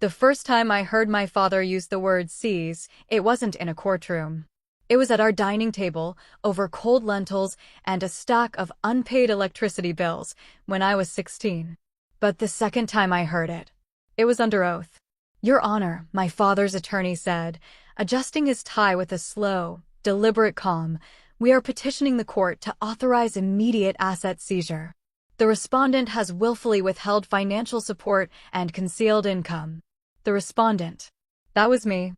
The first time I heard my father use the word seize, it wasn't in a courtroom. It was at our dining table, over cold lentils and a stack of unpaid electricity bills, when I was 16. But the second time I heard it, it was under oath. "Your Honor," my father's attorney said, adjusting his tie with a slow, deliberate calm, "we are petitioning the court to authorize immediate asset seizure. The respondent has willfully withheld financial support and concealed income." The respondent. That was me.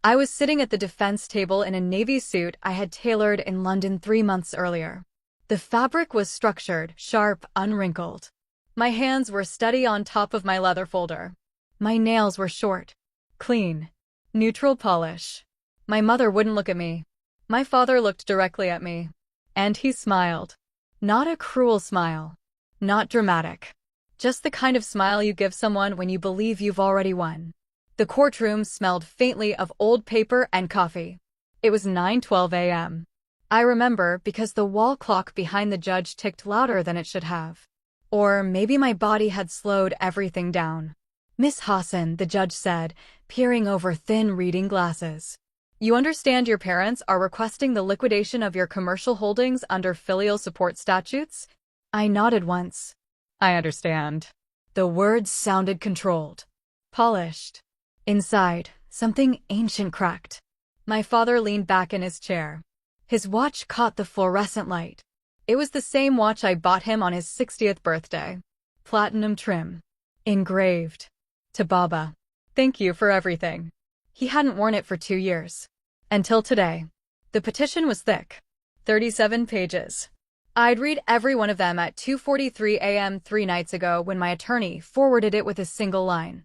I was sitting at the defense table in a navy suit I had tailored in London 3 months earlier. The fabric was structured, sharp, unwrinkled. My hands were steady on top of my leather folder. My nails were short, clean, neutral polish. My mother wouldn't look at me. My father looked directly at me. And he smiled. Not a cruel smile. Not dramatic. Just the kind of smile you give someone when you believe you've already won. The courtroom smelled faintly of old paper and coffee. It was 9:12 a.m. I remember because the wall clock behind the judge ticked louder than it should have. Or maybe my body had slowed everything down. "Miss Hassan," the judge said, peering over thin reading glasses. "You understand your parents are requesting the liquidation of your commercial holdings under filial support statutes?" I nodded once. "I understand." The words sounded controlled, polished. Inside, something ancient cracked. My father leaned back in his chair. His watch caught the fluorescent light. It was the same watch I bought him on his 60th birthday. Platinum trim. Engraved. "To Baba. Thank you for everything." He hadn't worn it for 2 years. Until today. The petition was thick. 37 pages. I'd read every one of them at 2:43 a.m. 3 nights ago when my attorney forwarded it with a single line.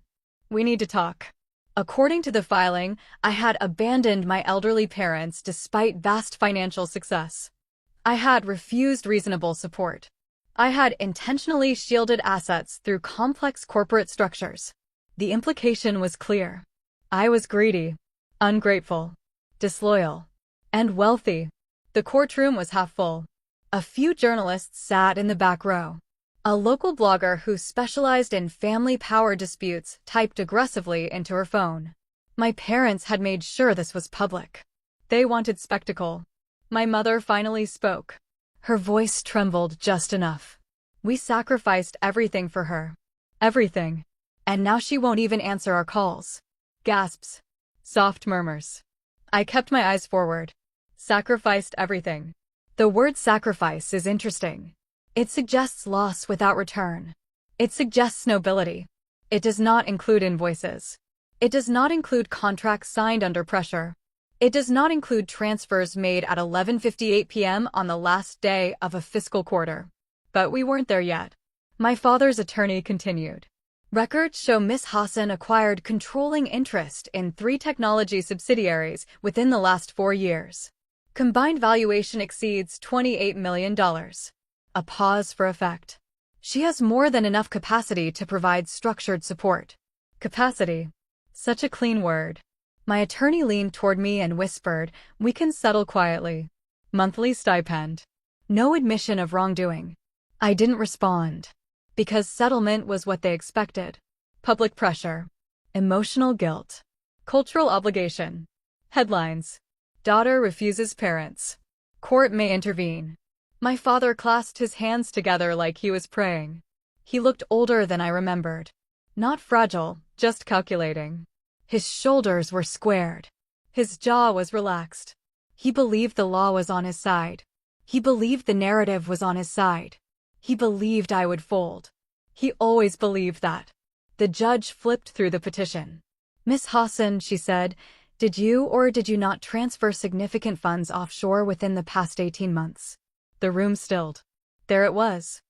"We need to talk." According to the filing, I had abandoned my elderly parents despite vast financial success. I had refused reasonable support. I had intentionally shielded assets through complex corporate structures. The implication was clear. I was greedy, ungrateful, disloyal, and wealthy. The courtroom was half full. A few journalists sat in the back row. A local blogger who specialized in family power disputes typed aggressively into her phone. My parents had made sure this was public. They wanted spectacle. My mother finally spoke. Her voice trembled just enough. "We sacrificed everything for her. Everything. And now she won't even answer our calls." Gasps. Soft murmurs. I kept my eyes forward. Sacrificed everything. The word sacrifice is interesting. It suggests loss without return. It suggests nobility. It does not include invoices. It does not include contracts signed under pressure. It does not include transfers made at 11:58 p.m. on the last day of a fiscal quarter. But we weren't there yet. My father's attorney continued. Records show Miss Hassan acquired controlling interest in 3 technology subsidiaries within the last 4 years. Combined valuation exceeds $28 million. A pause for effect. She has more than enough capacity to provide structured support. Capacity. Such a clean word. My attorney leaned toward me and whispered, "We can settle quietly. Monthly stipend. No admission of wrongdoing." I didn't respond. Because settlement was what they expected. Public pressure. Emotional guilt. Cultural obligation. Headlines. Daughter refuses parents. Court may intervene. My father clasped his hands together like he was praying. He looked older than I remembered. Not fragile, just calculating. His shoulders were squared. His jaw was relaxed. He believed the law was on his side. He believed the narrative was on his side. He believed I would fold. He always believed that. The judge flipped through the petition. "Miss Hassan," she said, "did you or did you not transfer significant funds offshore within the past 18 months? The room stilled. There it was.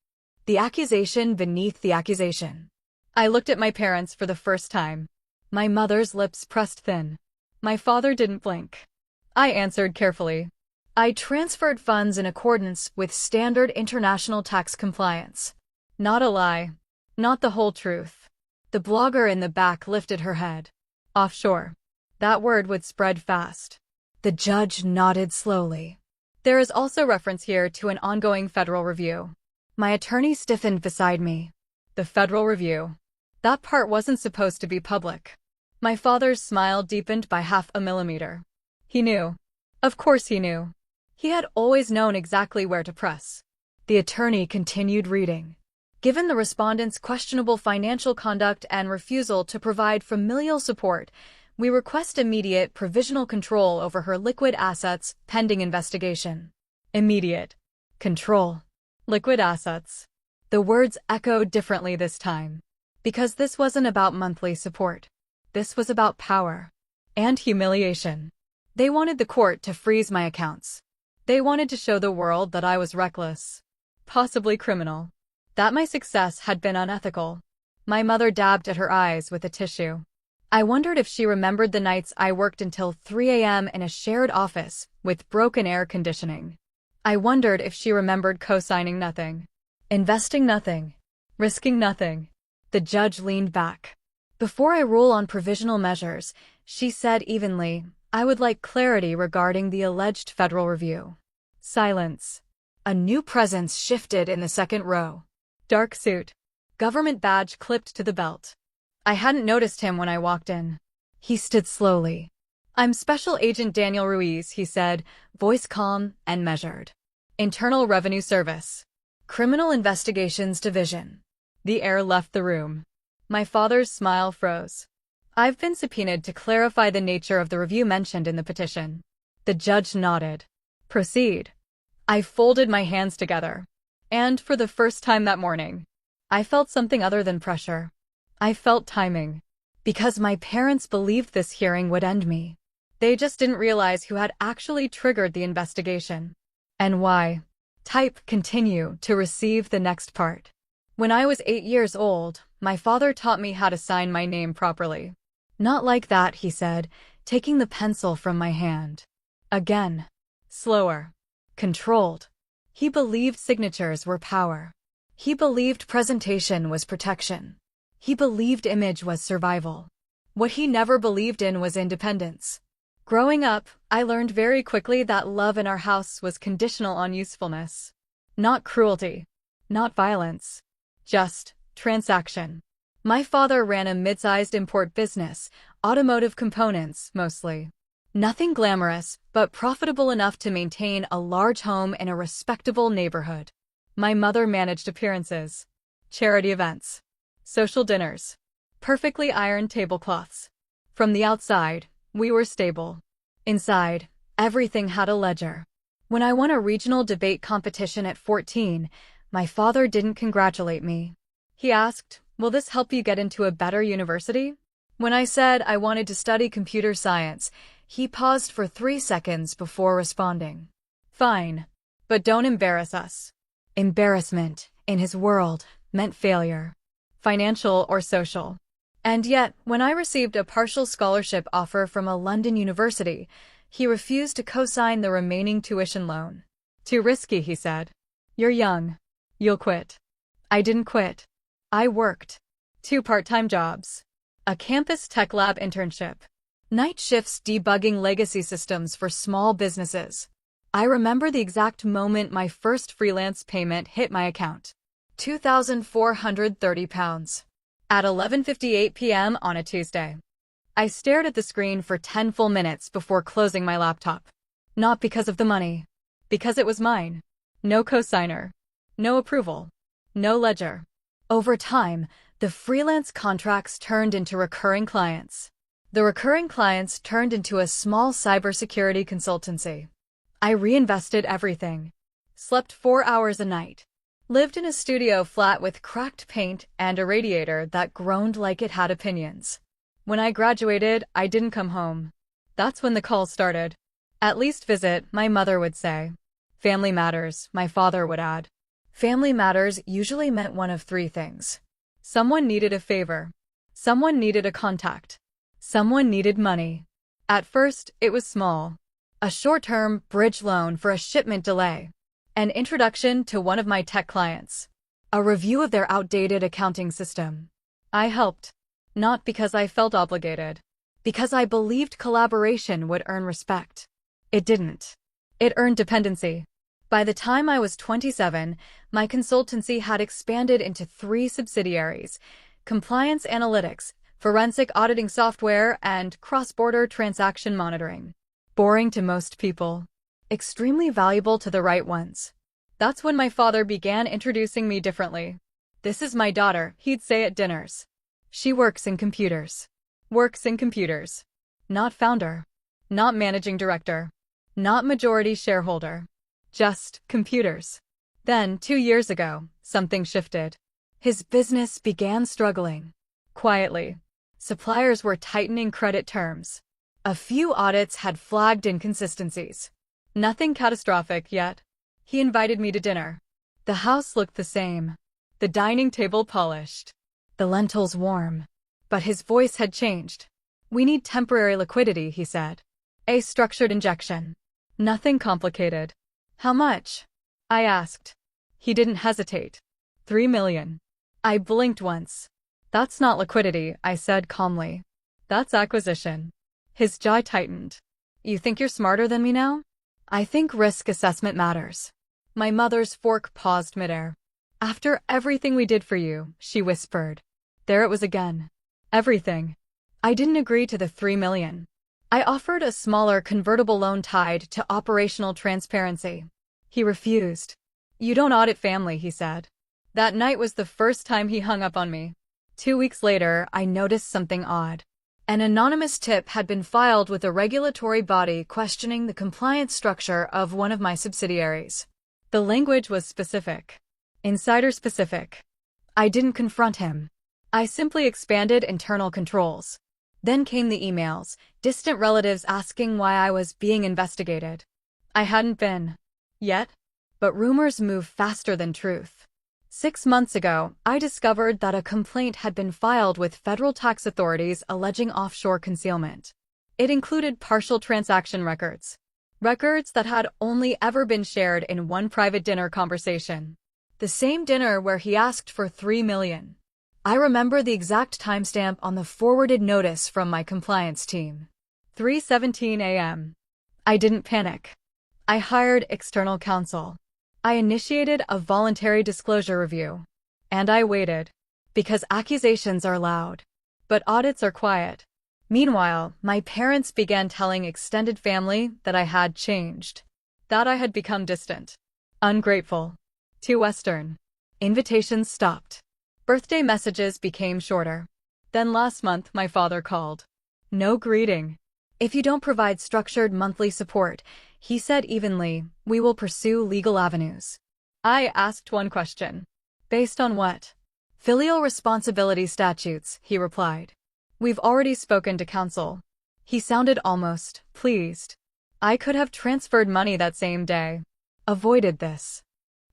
The accusation beneath the accusation. I looked at my parents for the first time. My mother's lips pressed thin. My father didn't blink. I answered carefully. I transferred funds in accordance with standard international tax compliance. Not a lie. Not the whole truth. The blogger in the back lifted her head. Offshore. That word would spread fast. The judge nodded slowly. There is also reference here to an ongoing federal review. My attorney stiffened beside me. The federal review. That part wasn't supposed to be public. My father's smile deepened by 0.5 millimeter. He knew. Of course he knew. He had always known exactly where to press. The attorney continued reading. Given the respondent's questionable financial conduct and refusal to provide familial support, we request immediate provisional control over her liquid assets pending investigation. Immediate control. Liquid assets. The words echoed differently this time. Because this wasn't about monthly support. This was about power. And humiliation. They wanted the court to freeze my accounts. They wanted to show the world that I was reckless. Possibly criminal. That my success had been unethical. My mother dabbed at her eyes with a tissue. I wondered if she remembered the nights I worked until 3 a.m. in a shared office with broken air conditioning. I wondered if she remembered co-signing nothing. Investing nothing. Risking nothing. The judge leaned back. Before I rule on provisional measures, she said evenly, I would like clarity regarding the alleged federal review. Silence. A new presence shifted in the second row. Dark suit. Government badge clipped to the belt. I hadn't noticed him when I walked in. He stood slowly. I'm Special Agent Daniel Ruiz, he said, voice calm and measured. Internal Revenue Service. Criminal Investigations Division. The air left the room. My father's smile froze. I've been subpoenaed to clarify the nature of the review mentioned in the petition. The judge nodded. Proceed. I folded my hands together. And for the first time that morning, I felt something other than pressure. I felt timing. Because my parents believed this hearing would end me. They just didn't realize who had actually triggered the investigation. And why. Type continue to receive the next part. When I was 8 years old, my father taught me how to sign my name properly. Not like that, he said, taking the pencil from my hand. Again. Slower. Controlled. He believed signatures were power. He believed presentation was protection. He believed image was survival. What he never believed in was independence. Growing up, I learned very quickly that love in our house was conditional on usefulness. Not cruelty. Not violence. Just transaction. My father ran a mid-sized import business, automotive components, mostly. Nothing glamorous, but profitable enough to maintain a large home in a respectable neighborhood. My mother managed appearances, charity events, social dinners, perfectly ironed tablecloths. From the outside, we were stable. Inside, everything had a ledger. When I won a regional debate competition at 14, my father didn't congratulate me. He asked, will this help you get into a better university? When I said I wanted to study computer science, he paused for 3 seconds before responding. Fine. But don't embarrass us. Embarrassment, in his world, meant failure. Financial or social. And yet, when I received a partial scholarship offer from a London university, he refused to co-sign the remaining tuition loan. Too risky, he said. You're young. You'll quit. I didn't quit. I worked. 2 part-time jobs. A campus tech lab internship. Night shifts debugging legacy systems for small businesses. I remember the exact moment my first freelance payment hit my account. £2,430. At 11:58 p.m. on a Tuesday. I stared at the screen for 10 full minutes before closing my laptop. Not because of the money. Because it was mine. No cosigner. No approval. No ledger. Over time, the freelance contracts turned into recurring clients. The recurring clients turned into a small cybersecurity consultancy. I reinvested everything. Slept 4 hours a night. Lived in a studio flat with cracked paint and a radiator that groaned like it had opinions. When I graduated, I didn't come home. That's when the calls started. At least visit, my mother would say. Family matters, my father would add. Family matters usually meant one of 3 things. Someone needed a favor. Someone needed a contact. Someone needed money. At first, it was small. A short-term bridge loan for a shipment delay. An introduction to one of my tech clients. A review of their outdated accounting system. I helped. Not because I felt obligated. Because I believed collaboration would earn respect. It didn't. It earned dependency. By the time I was 27, my consultancy had expanded into 3 subsidiaries, compliance analytics, forensic auditing software, and cross-border transaction monitoring. Boring to most people. Extremely valuable to the right ones. That's when my father began introducing me differently. "This is my daughter," he'd say at dinners. "She works in computers." Works in computers. Not founder. Not managing director. Not majority shareholder. Just computers. Then, 2 years ago, something shifted. His business began struggling. Quietly. Suppliers were tightening credit terms. A few audits had flagged inconsistencies. Nothing catastrophic yet. He invited me to dinner. The house looked the same. The dining table polished. The lentils warm. But his voice had changed. "We need temporary liquidity," he said. "A structured injection. Nothing complicated." "How much?" I asked. He didn't hesitate. $3 million. I blinked once. "That's not liquidity," I said calmly. "That's acquisition." His jaw tightened. "You think you're smarter than me now?" "I think risk assessment matters." My mother's fork paused midair. "After everything we did for you," she whispered. There it was again. Everything. I didn't agree to the $3 million. I offered a smaller convertible loan tied to operational transparency. He refused. "You don't audit family," he said. That night was the first time he hung up on me. 2 weeks later, I noticed something odd. An anonymous tip had been filed with a regulatory body questioning the compliance structure of one of my subsidiaries. The language was specific. Insider-specific. I didn't confront him. I simply expanded internal controls. Then came the emails, distant relatives asking why I was being investigated. I hadn't been. Yet. But rumors move faster than truth. 6 months ago, I discovered that a complaint had been filed with federal tax authorities alleging offshore concealment. It included partial transaction records. Records that had only ever been shared in one private dinner conversation. The same dinner where he asked for $3 million. I remember the exact timestamp on the forwarded notice from my compliance team. 3:17 a.m. I didn't panic. I hired external counsel. I initiated a voluntary disclosure review. And I waited. Because accusations are loud. But audits are quiet. Meanwhile, my parents began telling extended family that I had changed. That I had become distant. Ungrateful. Too Western. Invitations stopped. Birthday messages became shorter. Then last month, my father called. No greeting. "If you don't provide structured monthly support," he said evenly, "we will pursue legal avenues." I asked one question. "Based on what?" "Filial responsibility statutes," he replied. "We've already spoken to counsel." He sounded almost pleased. I could have transferred money that same day. Avoided this.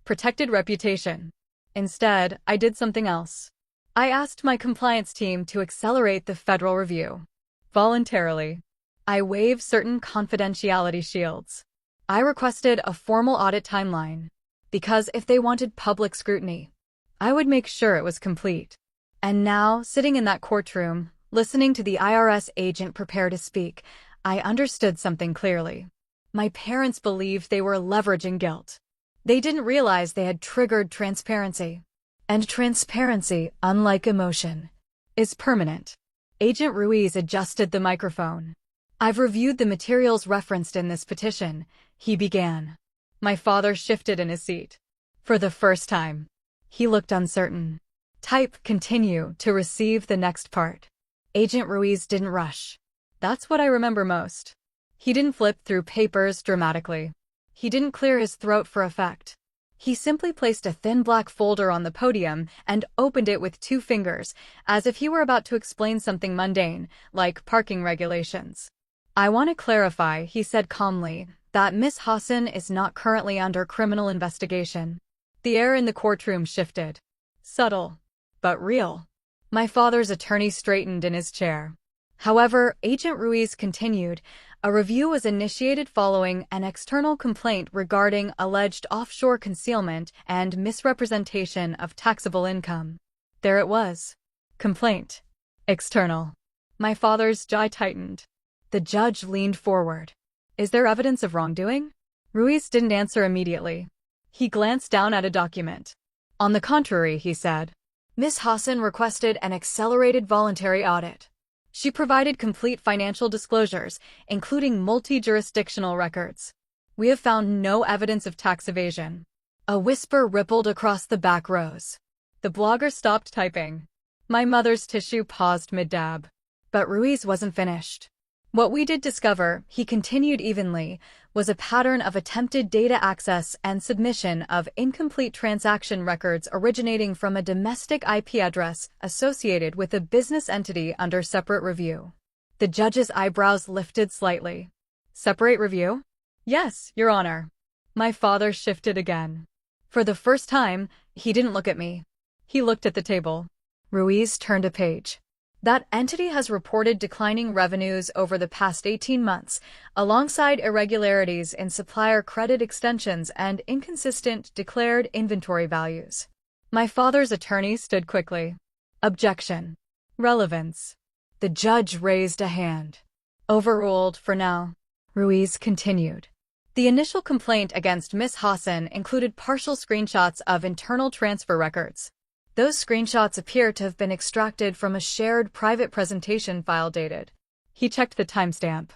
Protected reputation. Instead, I did something else. I asked my compliance team to accelerate the federal review. Voluntarily. I waived certain confidentiality shields. I requested a formal audit timeline. Because if they wanted public scrutiny, I would make sure it was complete. And now, sitting in that courtroom, listening to the IRS agent prepare to speak, I understood something clearly. My parents believed they were leveraging guilt. They didn't realize they had triggered transparency. And transparency, unlike emotion, is permanent. Agent Ruiz adjusted the microphone. "I've reviewed the materials referenced in this petition," he began. My father shifted in his seat. For the first time. He looked uncertain. Type continue to receive the next part. Agent Ruiz didn't rush. That's what I remember most. He didn't flip through papers dramatically. He didn't clear his throat for effect. He simply placed a thin black folder on the podium and opened it with 2 fingers, as if he were about to explain something mundane, like parking regulations. "I want to clarify," he said calmly, "that Miss Hassan is not currently under criminal investigation." The air in the courtroom shifted. Subtle, but real. My father's attorney straightened in his chair. However, Agent Ruiz continued, "A review was initiated following an external complaint regarding alleged offshore concealment and misrepresentation of taxable income." There it was. Complaint. External. My father's jaw tightened. The judge leaned forward. "Is there evidence of wrongdoing?" Ruiz didn't answer immediately. He glanced down at a document. "On the contrary," he said. Miss Hassan requested an accelerated voluntary audit. She provided complete financial disclosures, including multi-jurisdictional records. We have found no evidence of tax evasion. A whisper rippled across the back rows. The blogger stopped typing. My mother's tissue paused mid-dab. But Ruiz wasn't finished. What we did discover, he continued evenly, was a pattern of attempted data access and submission of incomplete transaction records originating from a domestic IP address associated with a business entity under separate review. The judge's eyebrows lifted slightly. Separate review? Yes, Your Honor. My father shifted again. For the first time, he didn't look at me. He looked at the table. Ruiz turned a page. That entity has reported declining revenues over the past 18 months, alongside irregularities in supplier credit extensions and inconsistent declared inventory values. My father's attorney stood quickly. Objection. Relevance. The judge raised a hand. Overruled for now. Ruiz continued. The initial complaint against Miss Hassan included partial screenshots of internal transfer records. Those screenshots appear to have been extracted from a shared private presentation file dated. He checked the timestamp.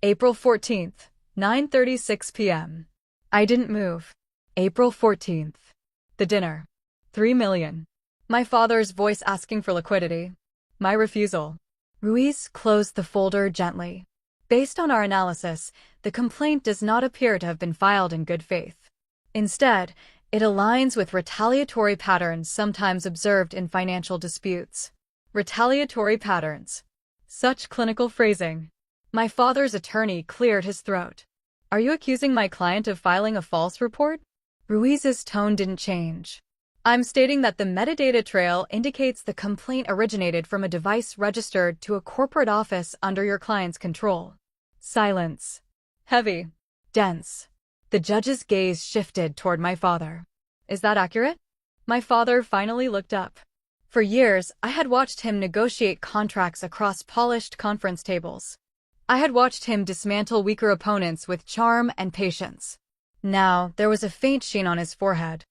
April 14th, 9:36 p.m. I didn't move. April 14th. The dinner. 3 million. My father's voice asking for liquidity. My refusal. Ruiz closed the folder gently. Based on our analysis, the complaint does not appear to have been filed in good faith. Instead, it aligns with retaliatory patterns sometimes observed in financial disputes. Retaliatory patterns. Such clinical phrasing. My father's attorney cleared his throat. Are you accusing my client of filing a false report? Ruiz's tone didn't change. I'm stating that the metadata trail indicates the complaint originated from a device registered to a corporate office under your client's control. Silence. Heavy. Dense. The judge's gaze shifted toward my father. Is that accurate? My father finally looked up. For years, I had watched him negotiate contracts across polished conference tables. I had watched him dismantle weaker opponents with charm and patience. Now, there was a faint sheen on his forehead.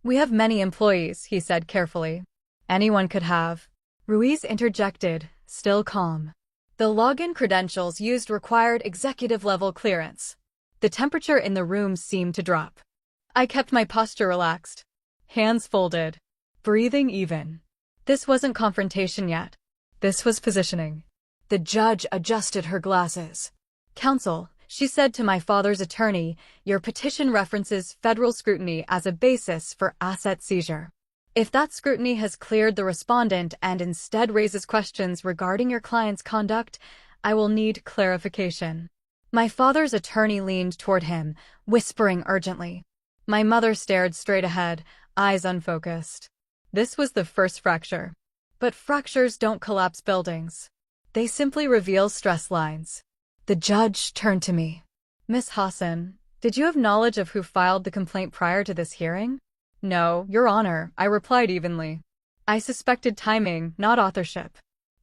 We have many employees, he said carefully. Anyone could have. Ruiz interjected, still calm. The login credentials used required executive-level clearance. The temperature in the room seemed to drop. I kept my posture relaxed. Hands folded. Breathing even. This wasn't confrontation yet. This was positioning. The judge adjusted her glasses. Counsel, she said to my father's attorney, your petition references federal scrutiny as a basis for asset seizure. If that scrutiny has cleared the respondent and instead raises questions regarding your client's conduct, I will need clarification. My father's attorney leaned toward him, whispering urgently. My mother stared straight ahead, eyes unfocused. This was the first fracture. But fractures don't collapse buildings. They simply reveal stress lines. The judge turned to me. Miss Hassan, did you have knowledge of who filed the complaint prior to this hearing? No, Your Honor, I replied evenly. I suspected timing, not authorship.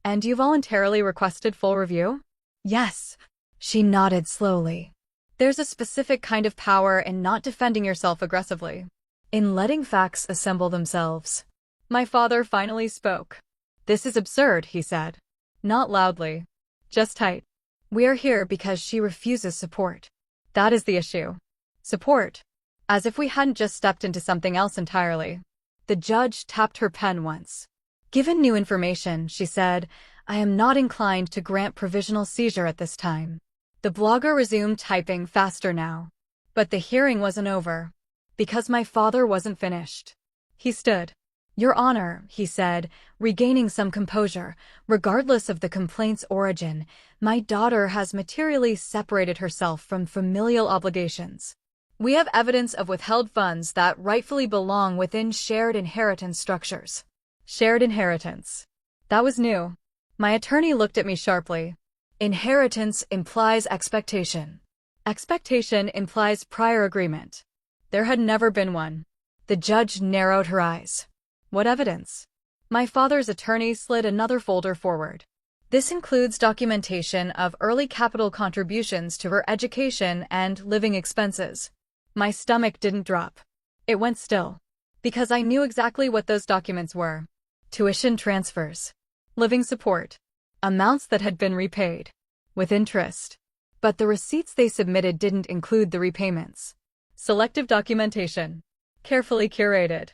And you voluntarily requested full review? Yes. She nodded slowly. There's a specific kind of power in not defending yourself aggressively. In letting facts assemble themselves. My father finally spoke. This is absurd, he said. Not loudly. Just tight. We are here because she refuses support. That is the issue. Support. As if we hadn't just stepped into something else entirely. The judge tapped her pen once. Given new information, she said, I am not inclined to grant provisional seizure at this time. The blogger resumed typing faster now. But the hearing wasn't over. Because my father wasn't finished. He stood. Your Honor, he said, regaining some composure, regardless of the complaint's origin, my daughter has materially separated herself from familial obligations. We have evidence of withheld funds that rightfully belong within shared inheritance structures. Shared inheritance. That was new. My attorney looked at me sharply. Inheritance implies expectation. Expectation implies prior agreement. There had never been one. The judge narrowed her eyes. What evidence? My father's attorney slid another folder forward. This includes documentation of early capital contributions to her education and living expenses. My stomach didn't drop. It went still. Because I knew exactly what those documents were. tuition transfers, living support, amounts that had been repaid, with interest. But the receipts they submitted didn't include the repayments. Selective documentation, carefully curated.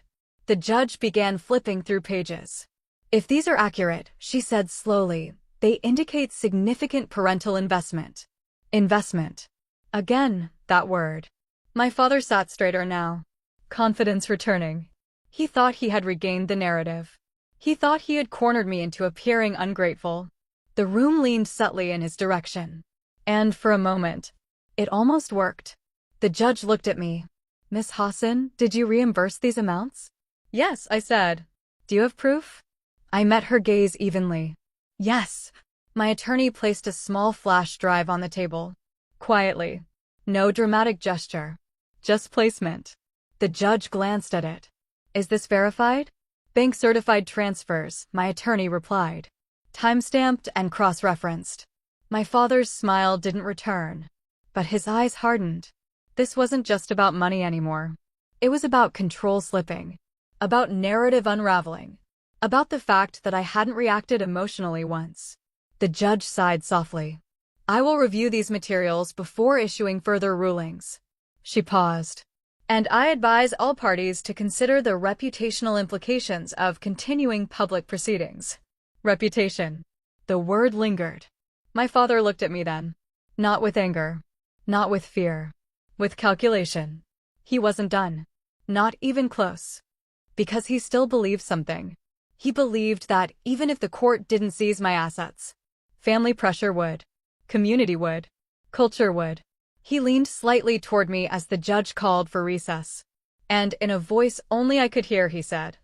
The judge began flipping through pages. If these are accurate, she said slowly, they indicate significant parental investment. Investment. Again, that word. My father sat straighter now. Confidence returning. He thought he had regained the narrative. He thought he had cornered me into appearing ungrateful. The room leaned subtly in his direction. And for a moment, it almost worked. The judge looked at me. Miss Hassan, did you reimburse these amounts? Yes, I said. Do you have proof? I met her gaze evenly. Yes. My attorney placed a small flash drive on the table. Quietly. No dramatic gesture. Just placement. The judge glanced at it. Is this verified? Bank certified transfers, my attorney replied. Time-stamped and cross-referenced. My father's smile didn't return, but his eyes hardened. This wasn't just about money anymore. It was about control slipping, about narrative unraveling, about the fact that I hadn't reacted emotionally once. The judge sighed softly. I will review these materials before issuing further rulings. She paused. And I advise all parties to consider the reputational implications of continuing public proceedings. Reputation. The word lingered. My father looked at me then. Not with anger. Not with fear. With calculation. He wasn't done. Not even close. Because he still believed something. He believed that even if the court didn't seize my assets, family pressure would. Community would. Culture would. He leaned slightly toward me as the judge called for recess. And in a voice only I could hear, he said,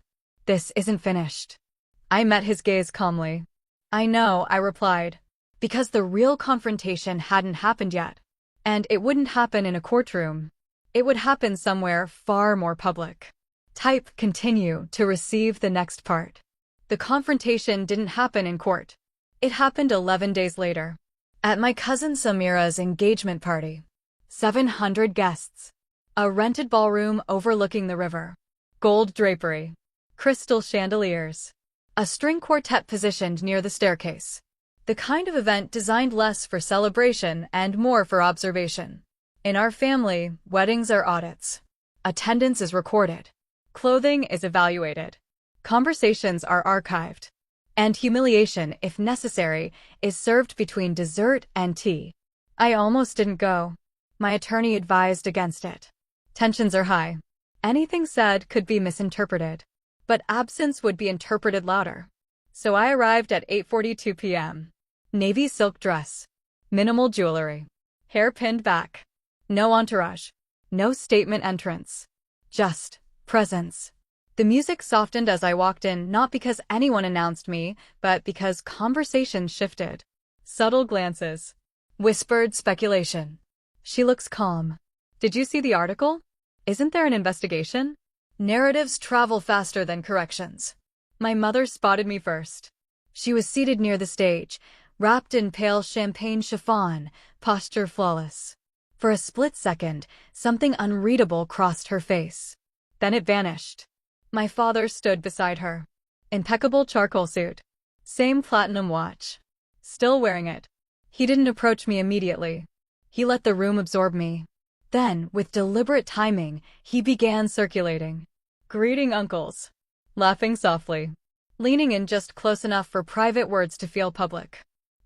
"This isn't finished." I met his gaze calmly. I know, I replied. Because the real confrontation hadn't happened yet. And it wouldn't happen in a courtroom. It would happen somewhere far more public. Type continue to receive the next part. The confrontation didn't happen in court. It happened 11 days later. At my cousin Samira's engagement party. 700 guests. A rented ballroom overlooking the river. Gold drapery. Crystal chandeliers. A string quartet positioned near the staircase. The kind of event designed less for celebration and more for observation. In our family, weddings are audits. Attendance is recorded. Clothing is evaluated. Conversations are archived. And humiliation, if necessary, is served between dessert and tea. I almost didn't go. My attorney advised against it. Tensions are high. Anything said could be misinterpreted. But absence would be interpreted louder. So I arrived at 8:42 p.m. Navy silk dress. Minimal jewelry. Hair pinned back. No entourage. No statement entrance. Just presence. The music softened as I walked in, not because anyone announced me, but because conversation shifted. Subtle glances. Whispered speculation. She looks calm. Did you see the article? Isn't there an investigation? Narratives travel faster than corrections. My mother spotted me first. She was seated near the stage, wrapped in pale champagne chiffon, posture flawless. For a split second, something unreadable crossed her face. Then it vanished. My father stood beside her. Impeccable charcoal suit. Same platinum watch. Still wearing it. He didn't approach me immediately. He let the room absorb me. Then, with deliberate timing, he began circulating. Greeting uncles. Laughing softly. Leaning in just close enough for private words to feel public.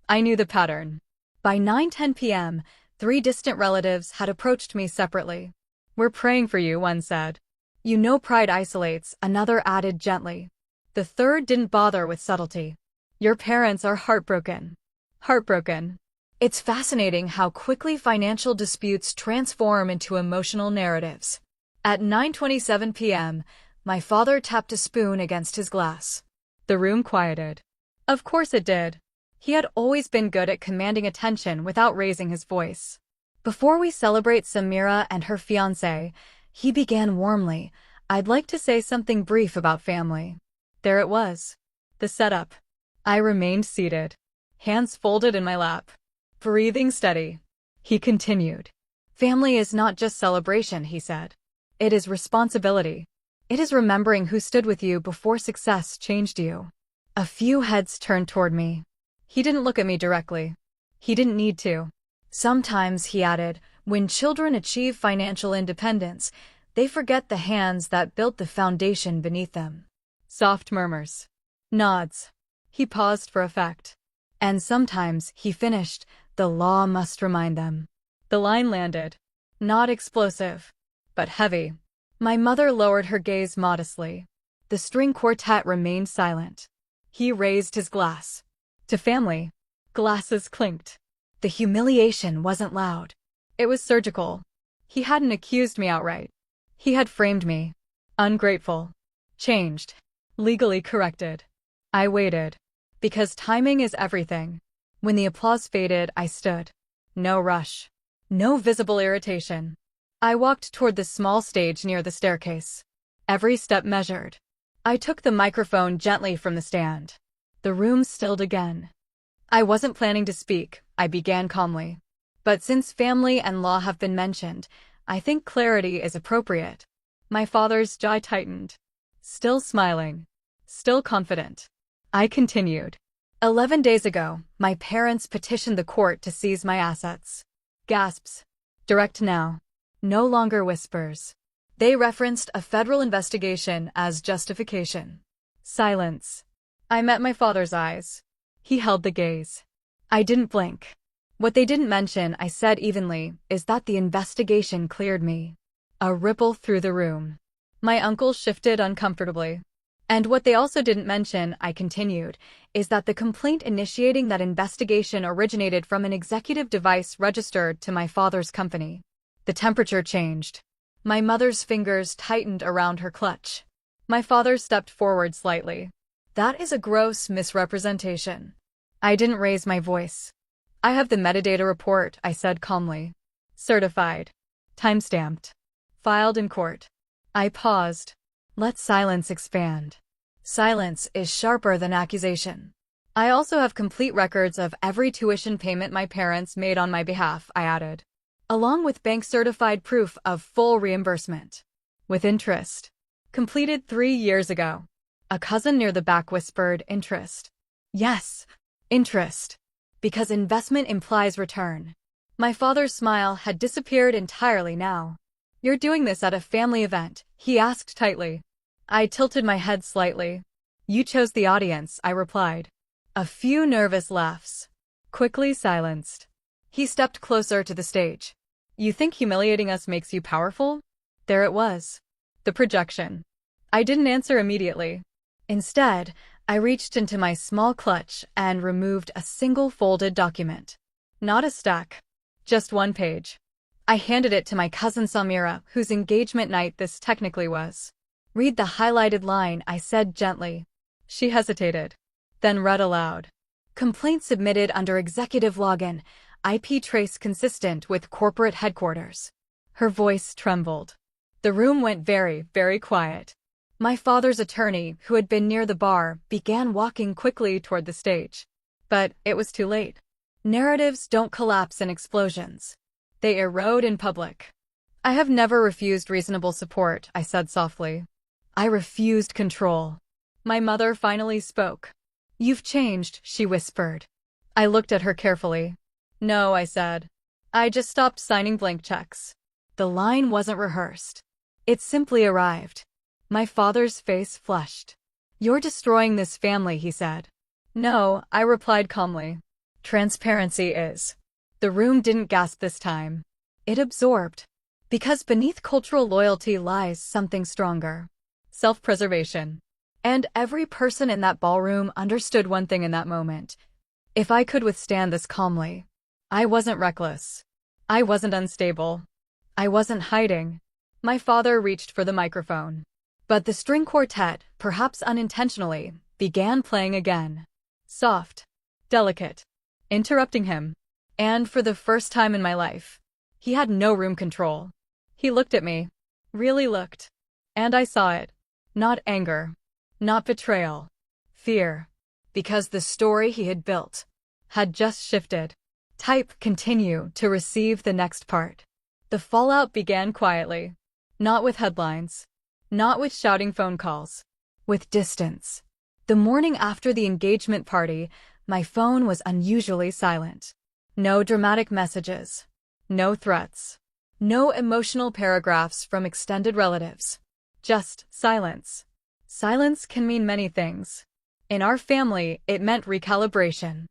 I knew the pattern. By 9:10 p.m., 3 distant relatives had approached me separately. "We're praying for you," one said. "You know pride isolates," another added gently. The third didn't bother with subtlety. "Your parents are heartbroken." Heartbroken. It's fascinating how quickly financial disputes transform into emotional narratives. At 9:27 p.m., my father tapped a spoon against his glass. The room quieted. Of course it did. He had always been good at commanding attention without raising his voice. "Before we celebrate Samira and her fiancé," he began warmly, "I'd like to say something brief about family." There it was. The setup. I remained seated. Hands folded in my lap. Breathing steady. He continued. "Family is not just celebration," he said. "It is responsibility. It is remembering who stood with you before success changed you. A few heads turned toward me. He didn't look at me directly. He didn't need to. Sometimes, he added, when children achieve financial independence, they forget the hands that built the foundation beneath them. Soft murmurs. Nods. He paused for effect. And sometimes, he finished, the law must remind them. The line landed. Not explosive, but heavy. My mother lowered her gaze modestly. The string quartet remained silent. He raised his glass. To family. Glasses clinked. The humiliation wasn't loud. It was surgical. He hadn't accused me outright. He had framed me. Ungrateful. Changed. Legally corrected. I waited. Because timing is everything. When the applause faded, I stood. No rush. No visible irritation. I walked toward the small stage near the staircase. Every step measured. I took the microphone gently from the stand. The room stilled again. I wasn't planning to speak, I began calmly. But since family and law have been mentioned, I think clarity is appropriate. My father's jaw tightened. Still smiling. Still confident. I continued. 11 days ago, my parents petitioned the court to seize my assets. Gasps. Direct now. No longer whispers. They referenced a federal investigation as justification. Silence. I met my father's eyes. He held the gaze. I didn't blink. What they didn't mention, I said evenly, is that the investigation cleared me. A ripple through the room. My uncle shifted uncomfortably. And what they also didn't mention, I continued, is that the complaint initiating that investigation originated from an executive device registered to my father's company. The temperature changed. My mother's fingers tightened around her clutch. My father stepped forward slightly. That is a gross misrepresentation. I didn't raise my voice. I have the metadata report, I said calmly. Certified. Timestamped. Filed in court. I paused. Let silence expand. Silence is sharper than accusation. I also have complete records of every tuition payment my parents made on my behalf, I added. Along with bank-certified proof of full reimbursement. With interest. Completed 3 years ago. A cousin near the back whispered, interest. Yes, interest. Because investment implies return. My father's smile had disappeared entirely now. You're doing this at a family event, he asked tightly. I tilted my head slightly. You chose the audience, I replied. A few nervous laughs. Quickly silenced. He stepped closer to the stage. You think humiliating us makes you powerful? There it was. The projection. I didn't answer immediately. Instead, I reached into my small clutch and removed a single folded document. Not a stack. Just one page. I handed it to my cousin Samira, whose engagement night this technically was. Read the highlighted line, I said gently. She hesitated. Then read aloud. Complaint submitted under executive login, IP trace consistent with corporate headquarters. Her voice trembled. The room went very, very quiet. My father's attorney, who had been near the bar, began walking quickly toward the stage. But it was too late. Narratives don't collapse in explosions. They erode in public. I have never refused reasonable support, I said softly. I refused control. My mother finally spoke. You've changed, she whispered. I looked at her carefully. No, I said. I just stopped signing blank checks. The line wasn't rehearsed. It simply arrived. My father's face flushed. You're destroying this family, he said. No, I replied calmly. Transparency is. The room didn't gasp this time. It absorbed. Because beneath cultural loyalty lies something stronger. Self-preservation. And every person in that ballroom understood one thing in that moment. If I could withstand this calmly. I wasn't reckless. I wasn't unstable. I wasn't hiding. My father reached for the microphone. But the string quartet, perhaps unintentionally, began playing again. Soft. Delicate. Interrupting him. And for the first time in my life, he had no room control. He looked at me. Really looked. And I saw it. Not anger. Not betrayal. Fear. Because the story he had built had just shifted. Type continue to receive the next part. The fallout began quietly. Not with headlines. Not with shouting phone calls. With distance. The morning after the engagement party, my phone was unusually silent. No dramatic messages. No threats. No emotional paragraphs from extended relatives. Just silence. Silence can mean many things. In our family, it meant recalibration.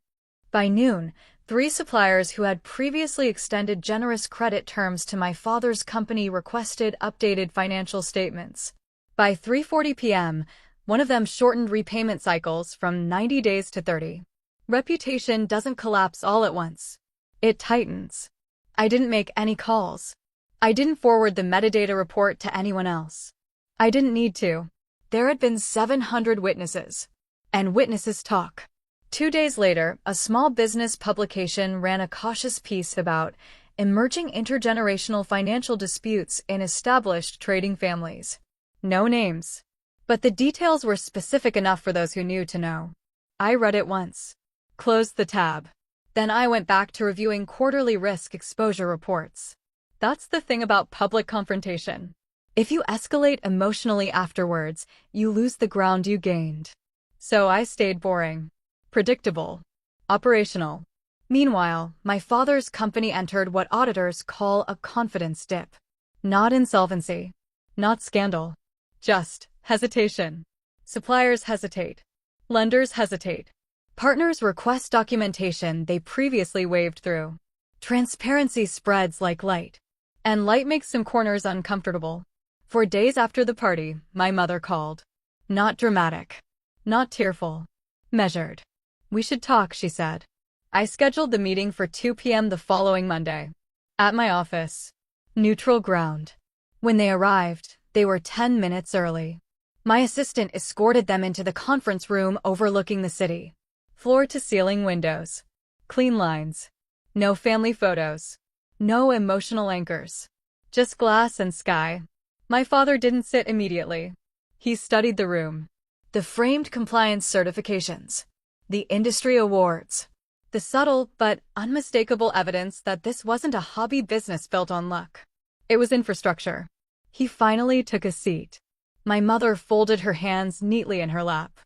By noon, 3 suppliers who had previously extended generous credit terms to my father's company requested updated financial statements. By 3:40 p.m., one of them shortened repayment cycles from 90 days to 30. Reputation doesn't collapse all at once. It tightens. I didn't make any calls. I didn't forward the metadata report to anyone else. I didn't need to. There had been 700 witnesses. And witnesses talk. 2 days later, a small business publication ran a cautious piece about emerging intergenerational financial disputes in established trading families. No names. But the details were specific enough for those who knew to know. I read it once. Closed the tab. Then I went back to reviewing quarterly risk exposure reports. That's the thing about public confrontation. If you escalate emotionally afterwards, you lose the ground you gained. So I stayed boring. Predictable. Operational. Meanwhile, my father's company entered what auditors call a confidence dip. Not insolvency. Not scandal. Just hesitation. Suppliers hesitate. Lenders hesitate. Partners request documentation they previously waved through. Transparency spreads like light. And light makes some corners uncomfortable. For days after the party, my mother called. Not dramatic. Not tearful. Measured. We should talk, she said. I scheduled the meeting for 2 p.m. the following Monday. At my office. Neutral ground. When they arrived, they were 10 minutes early. My assistant escorted them into the conference room overlooking the city. Floor-to-ceiling windows. Clean lines. No family photos. No emotional anchors. Just glass and sky. My father didn't sit immediately. He studied the room. The framed compliance certifications. The industry awards. The subtle but unmistakable evidence that this wasn't a hobby business built on luck. It was infrastructure. He finally took a seat. My mother folded her hands neatly in her lap.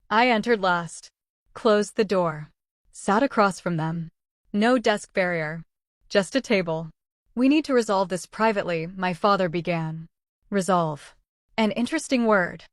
I entered last. Closed the door. Sat across from them. No desk barrier. Just a table. We need to resolve this privately, my father began. Resolve. An interesting word.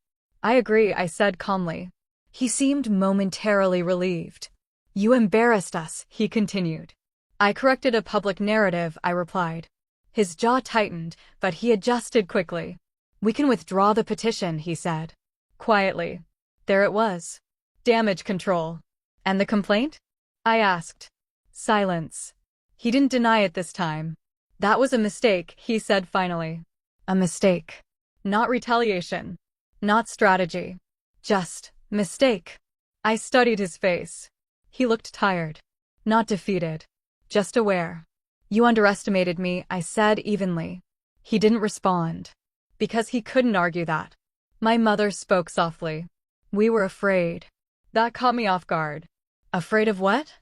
I agree, I said calmly. He seemed momentarily relieved. You embarrassed us, he continued. I corrected a public narrative, I replied. His jaw tightened, but he adjusted quickly. We can withdraw the petition, he said. Quietly. There it was. Damage control. And the complaint? I asked. Silence. He didn't deny it this time. That was a mistake, he said finally. A mistake. Not retaliation. Not strategy. Just mistake. I studied his face. He looked tired. Not defeated. Just aware. You underestimated me, I said evenly. He didn't respond. Because he couldn't argue that. My mother spoke softly. We were afraid. That caught me off guard. Afraid of what?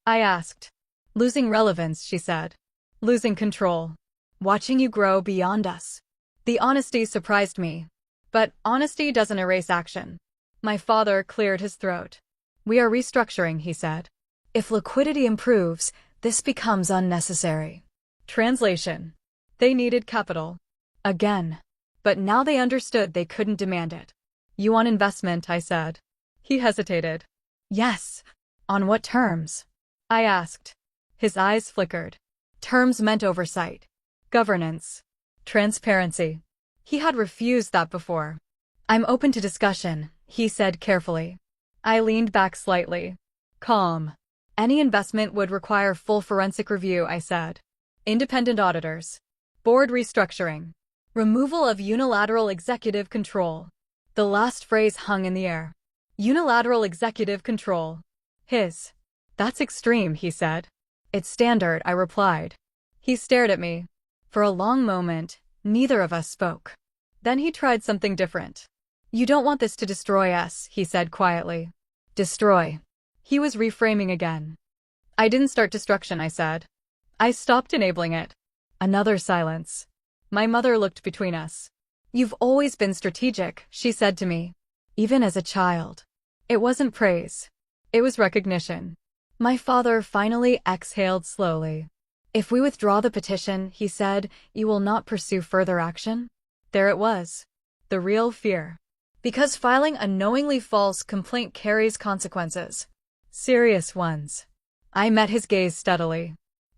I asked. Losing relevance, she said. Losing control. Watching you grow beyond us. The honesty surprised me. But honesty doesn't erase action. My father cleared his throat. We are restructuring, he said. If liquidity improves, this becomes unnecessary. Translation. They needed capital. Again. But now they understood they couldn't demand it. You want investment, I said. He hesitated. Yes. On what terms? I asked. His eyes flickered. Terms meant oversight. Governance. Transparency. He had refused that before. I'm open to discussion, he said carefully. I leaned back slightly. Calm. Any investment would require full forensic review, I said. Independent auditors. Board restructuring. Removal of unilateral executive control. The last phrase hung in the air. Unilateral executive control. His. That's extreme, he said. It's standard, I replied. He stared at me. For a long moment, neither of us spoke. Then he tried something different. You don't want this to destroy us, he said quietly. Destroy. He was reframing again. I didn't start destruction, I said. I stopped enabling it. Another silence. My mother looked between us. You've always been strategic, she said to me. Even as a child. It wasn't praise. It was recognition. My father finally exhaled slowly. If we withdraw the petition, he said, you will not pursue further action? There it was. The real fear. Because filing a knowingly false complaint carries consequences. Serious ones. I met his gaze steadily.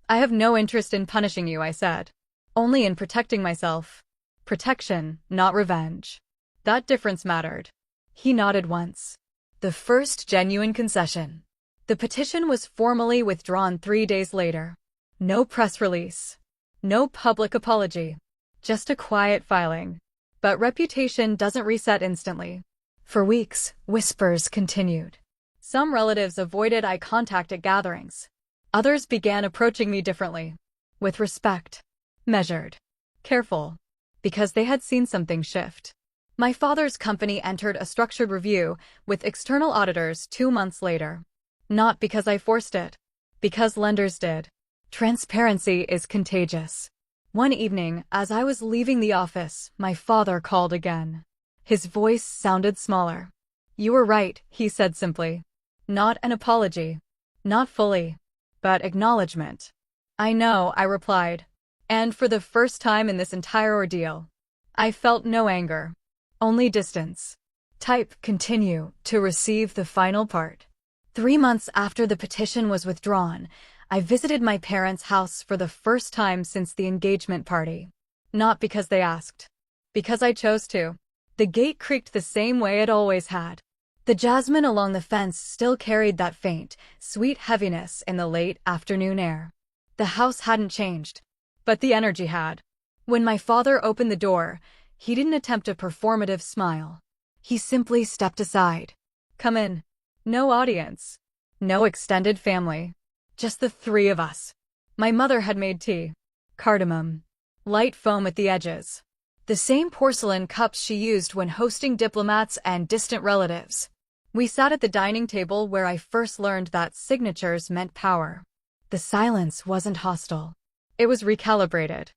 I have no interest in punishing you, I said. Only in protecting myself. Protection, not revenge. That difference mattered. He nodded once. The first genuine concession. The petition was formally withdrawn 3 days later. No press release. No public apology. Just a quiet filing. But reputation doesn't reset instantly. For weeks, whispers continued. Some relatives avoided eye contact at gatherings. Others began approaching me differently. With respect. Measured. Careful. Because they had seen something shift. My father's company entered a structured review with external auditors 2 months later. Not because I forced it. Because lenders did. Transparency is contagious. One evening, as I was leaving the office, my father called again. His voice sounded smaller. You were right, he said simply. Not an apology. Not fully. But acknowledgement. I know, I replied. And for the first time in this entire ordeal, I felt no anger. Only distance. Type continue to receive the final part. 3 months after the petition was withdrawn, I visited my parents' house for the first time since the engagement party. Not because they asked. Because I chose to. The gate creaked the same way it always had. The jasmine along the fence still carried that faint, sweet heaviness in the late afternoon air. The house hadn't changed. But the energy had. When my father opened the door, he didn't attempt a performative smile. He simply stepped aside. Come in. No audience. No extended family. Just the 3 of us. My mother had made tea. Cardamom. Light foam at the edges. The same porcelain cups she used when hosting diplomats and distant relatives. We sat at the dining table where I first learned that signatures meant power. The silence wasn't hostile. It was recalibrated.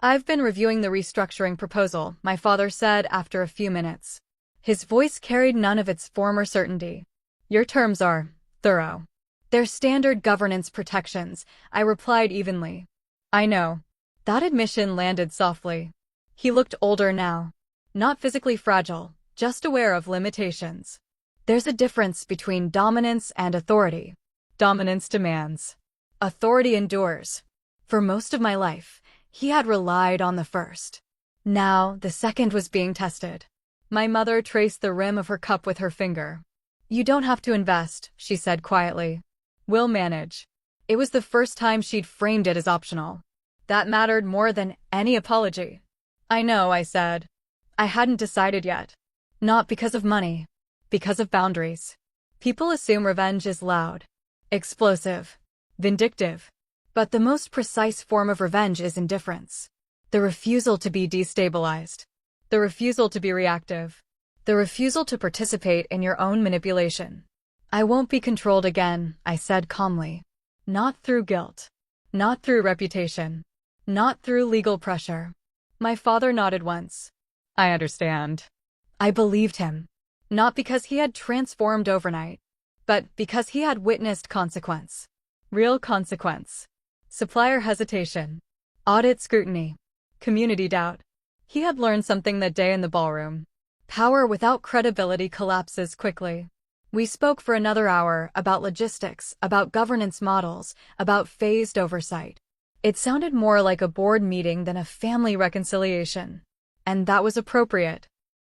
I've been reviewing the restructuring proposal, my father said after a few minutes. His voice carried none of its former certainty. Your terms are thorough. They're standard governance protections, I replied evenly. I know. That admission landed softly. He looked older now. Not physically fragile, just aware of limitations. There's a difference between dominance and authority. Dominance demands. Authority endures. For most of my life, he had relied on the first. Now, the second was being tested. My mother traced the rim of her cup with her finger. You don't have to invest, she said quietly. We'll manage. It was the first time she'd framed it as optional. That mattered more than any apology. I know, I said. I hadn't decided yet. Not because of money. Because of boundaries. People assume revenge is loud. Explosive. Vindictive. But the most precise form of revenge is indifference. The refusal to be destabilized. The refusal to be reactive. The refusal to participate in your own manipulation. I won't be controlled again, I said calmly. Not through guilt. Not through reputation. Not through legal pressure. My father nodded once. I understand. I believed him. Not because he had transformed overnight, but because he had witnessed consequence. Real consequence. Supplier hesitation. Audit scrutiny. Community doubt. He had learned something that day in the ballroom. Power without credibility collapses quickly. We spoke for another hour about logistics, about governance models, about phased oversight. It sounded more like a board meeting than a family reconciliation. And that was appropriate.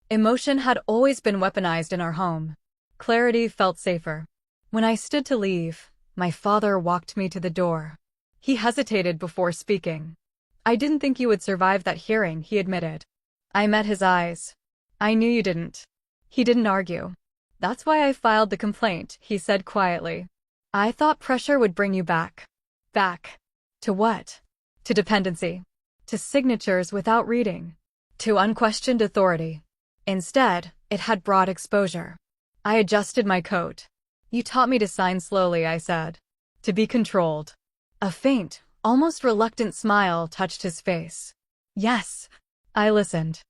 Emotion had always been weaponized in our home. Clarity felt safer. When I stood to leave, my father walked me to the door. He hesitated before speaking. I didn't think you would survive that hearing, he admitted. I met his eyes. I knew you didn't. He didn't argue. That's why I filed the complaint, he said quietly. I thought pressure would bring you back. Back. To what? To dependency. To signatures without reading. To unquestioned authority. Instead, it had brought exposure. I adjusted my coat. You taught me to sign slowly, I said. To be controlled. A faint, almost reluctant smile touched his face. Yes. I listened.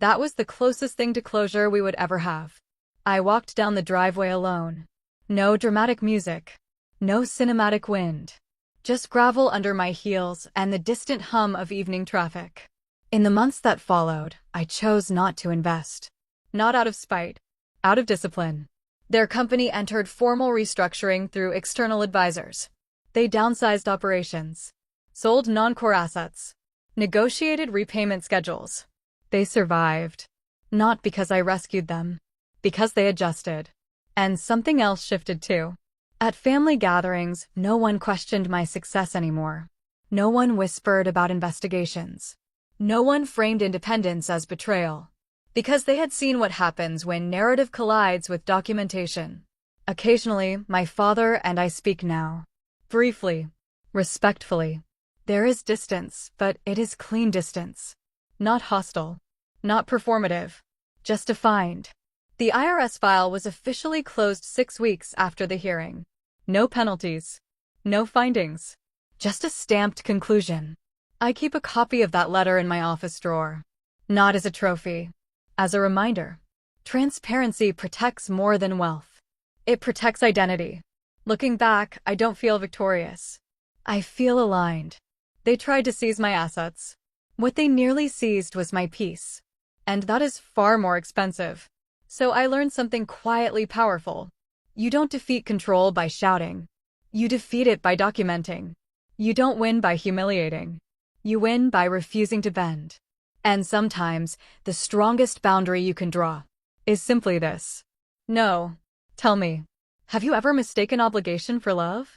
That was the closest thing to closure we would ever have. I walked down the driveway alone. No dramatic music. No cinematic wind. Just gravel under my heels and the distant hum of evening traffic. In the months that followed, I chose not to invest. Not out of spite. Out of discipline. Their company entered formal restructuring through external advisors. They downsized operations. Sold non-core assets. Negotiated repayment schedules. They survived. Not because I rescued them. Because they adjusted. And something else shifted too. At family gatherings, no one questioned my success anymore. No one whispered about investigations. No one framed independence as betrayal. Because they had seen what happens when narrative collides with documentation. Occasionally, my father and I speak now. Briefly. Respectfully. There is distance, but it is clean distance. Not hostile. Not performative. Just defined. The IRS file was officially closed 6 weeks after the hearing. No penalties. No findings. Just a stamped conclusion. I keep a copy of that letter in my office drawer. Not as a trophy. As a reminder. Transparency protects more than wealth. It protects identity. Looking back, I don't feel victorious. I feel aligned. They tried to seize my assets. What they nearly seized was my peace. And that is far more expensive. So I learned something quietly powerful. You don't defeat control by shouting. You defeat it by documenting. You don't win by humiliating. You win by refusing to bend. And sometimes, the strongest boundary you can draw is simply this. No. Tell me, have you ever mistaken obligation for love?